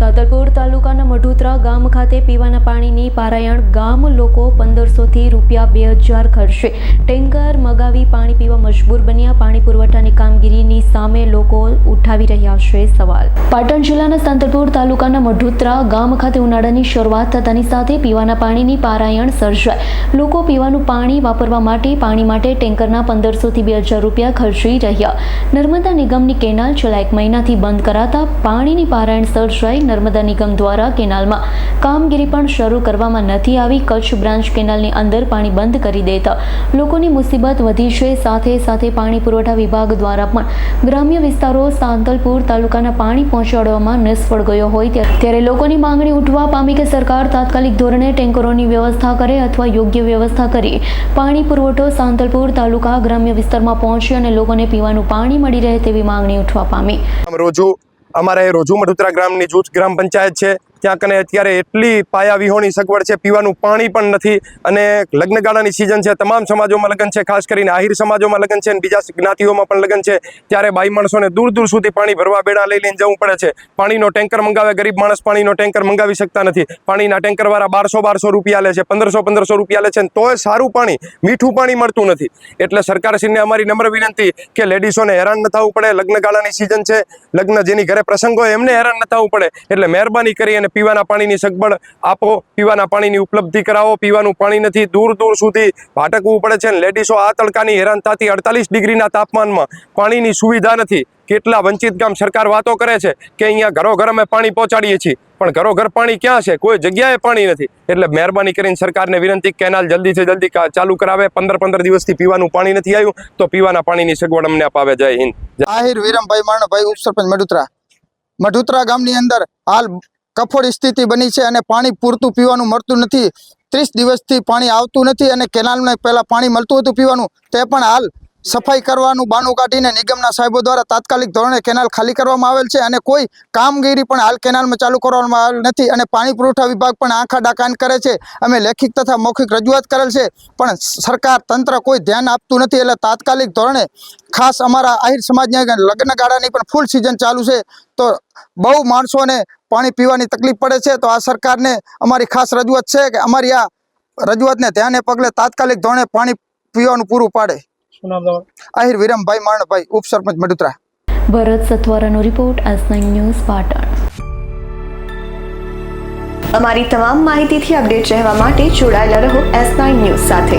સાતલપુર તાલુકાના મઢુતરા ગામ ખાતે પીવાના પાણીની પારાયણ ગામ લોકો 1500 થી રૂપિયા 2000 ખર્ચે ટેન્કર મગાવી પાણી પીવા મજબૂર બન્યા। પાણી પુરવઠાની કામગીરીની સામે લોકો ઉઠાવી રહ્યા છે સવાલ। પાટણ જિલ્લાના સાતલપુર તાલુકાના મઢુતરા ગામ ખાતે ઉનાળાની શરૂઆત થતાની સાથે પીવાના પાણીની પારાયણ સર્જાઈ। લોકો પીવાનું પાણી વાપરવા માટે પાણી માટે ટેન્કરના 1500 થી 2000 રૂપિયા ખર્ચી રહ્યા। નર્મદા નિગમની કેનાલ છેલ્લા 1 મહિનાથી બંધ કરાતા પાણીની પારાયણ સર્જાઈ। નર્મદા નિગમ દ્વારા કેનાલમાં કામગીરી પણ શરૂ કરવામાં નથી આવી। કચ્છ બ્રાન્ચ કેનાલની અંદર પાણી બંધ કરી દેતા લોકોની મુસીબત વધી છે। સાથે સાથે પાણી પુરવઠા વિભાગ દ્વારા પણ ગ્રામ્ય વિસ્તારો સાંતલપુર તાલુકાના પાણી પહોંચાડવામાં નિષ્ફળ ગયો હોય ત્યારે લોકોની માંગણી ઉઠવા પામી કે સરકાર તાત્કાલિક ધોરણે ટેન્કરોની વ્યવસ્થા કરે અથવા યોગ્ય વ્યવસ્થા કરી પાણી પુરવઠો સાંતલપુર તાલુકા ગ્રામ્ય વિસ્તારમાં પહોંચે અને લોકોને પીવાનું પાણી મળી રહે તેવી માંગણી ઉઠવા પામી। અમારે રોજુ મઢુતરા ગ્રામની જૂથ ગ્રામ પંચાયત છે। ત્યાં કને અત્યારે એટલી પાયા વિહોણી સગવડ છે, પીવાનું પાણી પણ નથી અને લગ્નગાળાની સિઝન છે, તમામ સમાજોમાં લગ્ન છે, ખાસ કરીને આહિર સમાજોમાં લગ્ન છે અને બીજા જ્ઞાતિઓમાં પણ લગ્ન છે। ત્યારે બાઈ માણસોને દૂર દૂર સુધી પાણી ભરવા બેડા લઈ લઈને જવું પડે છે। પાણીનો ટેન્કર મંગાવે, ગરીબ માણસ પાણીનો ટેન્કર મંગાવી શકતા નથી। પાણીના ટેન્કરવાળા 1200 રૂપિયા લે છે, 1500 રૂપિયા લે છે, તોય સારું પાણી, મીઠું પાણી મળતું નથી। એટલે સરકારશ્રીને અમારી નમ્ર વિનંતી કે લેડીઝોને હેરાન ન થવું પડે। લગ્નગાળાની સિઝન છે, લગ્ન જેની ઘરે પ્રસંગ હોય એમને હેરાન ન થવું પડે। એટલે મહેરબાની કરી અને પીવાના પાણીની સગવડ આપો, પીવાના પાણીની ઉપલબ્ધિ કરાવો। પીવાનું પાણી નથી, દૂર દૂર સુધી ભાટકવું પડે છે। લેડીઝો આ તડકાની હેરાન થતી 48 ડિગ્રીના તાપમાનમાં પાણીની સુવિધા નથી। કેટલા વંચિત ગામ સરકાર વાતો કરે છે કે અહીંયા ઘરો ઘર અમે પાણી પહોંચાડીએ છીએ, પણ ઘરો ઘર પાણી ક્યાં છે? કોઈ જગ્યાએ પાણી નથી। એટલે મહેરબાની કરીને સરકારને વિનંતી, કેનાલ જલ્દીથી જલ્દી ચાલુ કરાવે। 15 દિવસથી પીવાનું પાણી નથી આવ્યું તો પીવાના પાણીની સગવડ અમને અપાવે। જય હિન્દ। આહિર વિરમભાઈ માણભાઈ, ઉપસરપંચ મઢુતરા ગામની અંદર હાલ કફોડી સ્થિતિ બની છે અને પાણી પૂરતું પીવાનું મળતું નથી। 30 દિવસથી પાણી આવતું નથી અને કેનાલમાં પહેલાં પાણી મળતું હતું પીવાનું, તે પણ હાલ સફાઈ કરવાનું બાનું કાઢીને નિગમના સાહેબો દ્વારા તાત્કાલિક ધોરણે કેનાલ ખાલી કરવામાં આવેલ છે અને કોઈ કામગીરી પણ હાલ કેનાલમાં ચાલુ કરવામાં આવેલ નથી અને પાણી પુરવઠા વિભાગ પણ આંખા ડાકાન કરે છે। અમે લેખિત તથા મૌખિક રજૂઆત કરેલ છે, પણ સરકાર તંત્ર કોઈ ધ્યાન આપતું નથી। એટલે તાત્કાલિક ધોરણે ખાસ અમારા આહિર સમાજની લગ્નગાળાની પણ ફૂલ સિઝન ચાલુ છે, તો બહુ માણસોને પાણી પીવાની તકલીફ પડે છે। તો આ સરકારને અમારી ખાસ રજૂઆત છે કે અમારી આ રજૂઆતને ધ્યાને પગલે તાત્કાલિક ધોરણે પાણી પીવાનું પૂરું પાડે। આહિર વિરમભાઈ માણભાઈ, ઉપસરપંચ મઢુતરા। ભરત સથવારાનો રિપોર્ટ, S9 ન્યૂઝ, પાટણ। અમારી તમામ માહિતીથી અપડેટ રહેવા માટે જોડાયેલા રહો S9 ન્યૂઝ સાથે।